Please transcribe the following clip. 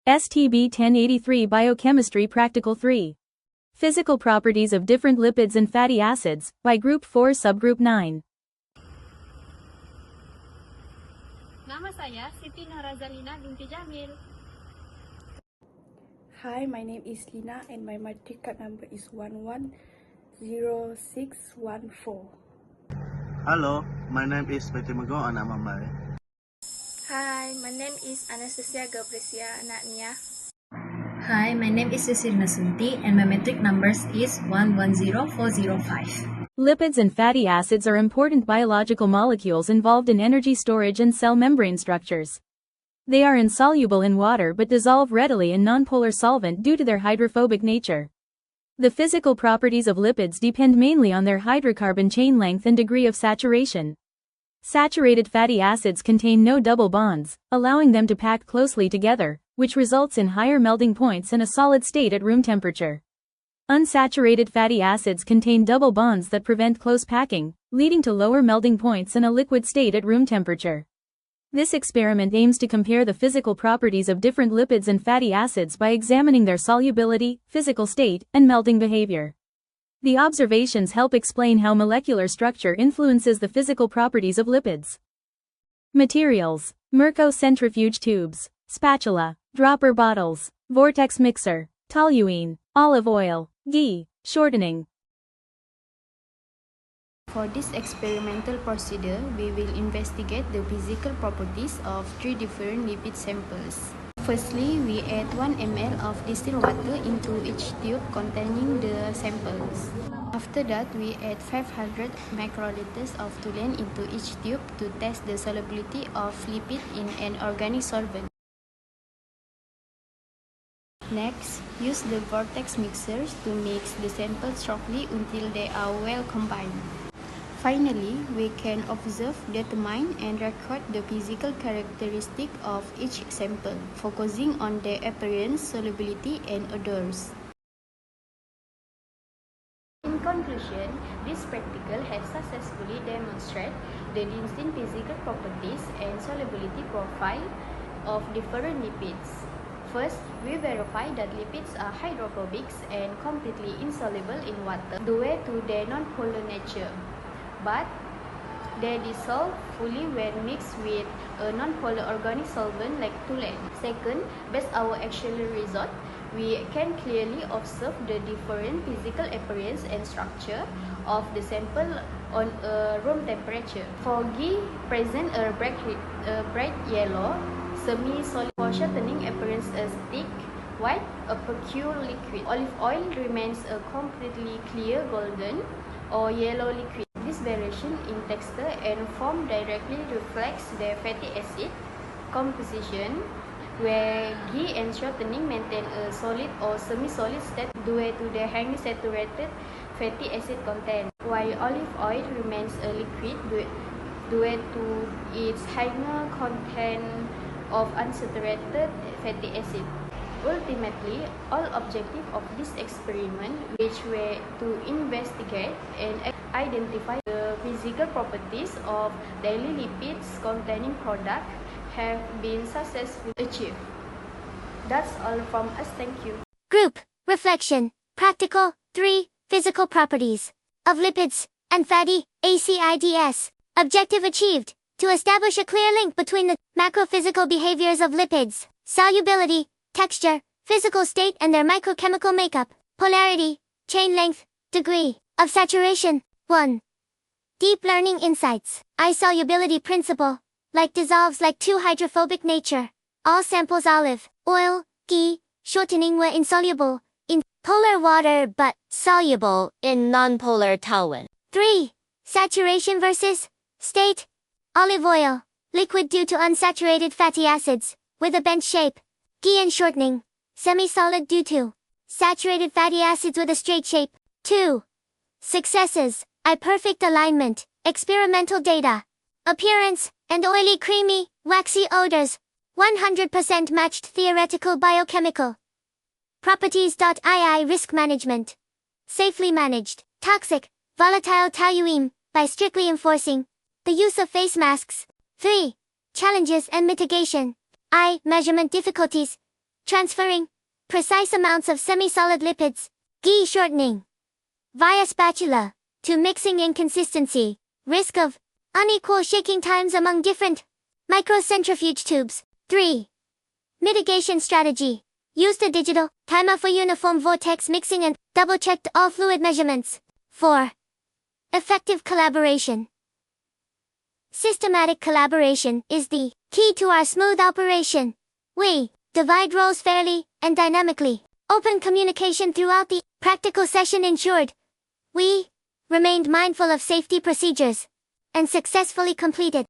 STB1083 Biochemistry Practical 3. Physical properties of different lipids and fatty acids, by Group 4 Subgroup 9. Nama saya Siti Norazalina binti Jamil. Hi, my name is Lina and my matric card number is 110614. Hello, my name is Petimago Anamambai. Hi, my name is Anastasia Gabricia Anaknia. Hi, my name is Cecilina Sunti and my metric numbers is 110405. Lipids and fatty acids are important biological molecules involved in energy storage and cell membrane structures. They are insoluble in water but dissolve readily in nonpolar solvent due to their hydrophobic nature. The physical properties of lipids depend mainly on their hydrocarbon chain length and degree of saturation. Saturated fatty acids contain no double bonds, allowing them to pack closely together, which results in higher melting points and a solid state at room temperature. Unsaturated fatty acids contain double bonds that prevent close packing, leading to lower melting points and a liquid state at room temperature. This experiment aims to compare the physical properties of different lipids and fatty acids by examining their solubility, physical state, and melting behavior. The observations help explain how molecular structure influences the physical properties of lipids. Materials: Merco centrifuge tubes, spatula, dropper bottles, vortex mixer, toluene, olive oil, ghee, shortening. For this experimental procedure, we will investigate the physical properties of 3 different lipid samples. Firstly, we add 1 ml of distilled water into each tube containing the samples. After that, we add 500 microliters of toluene into each tube to test the solubility of lipid in an organic solvent. Next, use the vortex mixers to mix the samples shortly until they are well combined. Finally, we can observe, determine, and record the physical characteristic of each sample, focusing on their appearance, solubility, and odors. In conclusion, this practical has successfully demonstrated the distinct physical properties and solubility profile of different lipids. First, we verify that lipids are hydrophobic and completely insoluble in water due to their non-polar nature, but they dissolve fully when mixed with a non-polar organic solvent like toluene. Second, based on our actual result, we can clearly observe the different physical appearance and structure of the sample on a room temperature. For ghee, present a bright yellow, semi-solid. For shortening, appearance as thick, white, a pure liquid. Olive oil remains a completely clear golden or yellow liquid. This variation in texture and form directly reflects the fatty acid composition, where ghee and shortening maintain a solid or semi-solid state due to their highly saturated fatty acid content, while olive oil remains a liquid due to its higher content of unsaturated fatty acid. Ultimately, all objective of this experiment, which were to investigate and identify the physical properties of daily lipids containing product, have been successfully achieved. That's all from us. Thank you. Group Reflection Practical 3 Physical properties of lipids and fatty acids. Objective achieved: to establish a clear link between the macrophysical behaviors of lipids, solubility, texture, physical state, and their microchemical makeup, polarity, chain length, degree of saturation. 1. Deep learning insights. Isolubility principle. Like dissolves like 2 hydrophobic nature. All samples olive, oil, ghee, shortening were insoluble in polar water but soluble in nonpolar toluene. 3. Saturation versus state. Olive oil, liquid due to unsaturated fatty acids, with a bent shape. Ghee and shortening, semi-solid due to saturated fatty acids with a straight shape. 2. Successes, perfect alignment, experimental data. Appearance, and oily creamy, waxy odors. 100% matched theoretical biochemical properties. II risk management. Safely managed, toxic, volatile toluene, by strictly enforcing the use of face masks. 3. Challenges and mitigation. Measurement difficulties. Transferring precise amounts of semi-solid lipids, ghee shortening, via spatula, to mixing inconsistency, risk of unequal shaking times among different microcentrifuge tubes. 3. Mitigation strategy. Used a digital timer for uniform vortex mixing and double-checked all fluid measurements. 4. Effective collaboration. Systematic collaboration is the key to our smooth operation. We divide roles fairly and dynamically. Open communication throughout the practical session ensured. We remained mindful of safety procedures and successfully completed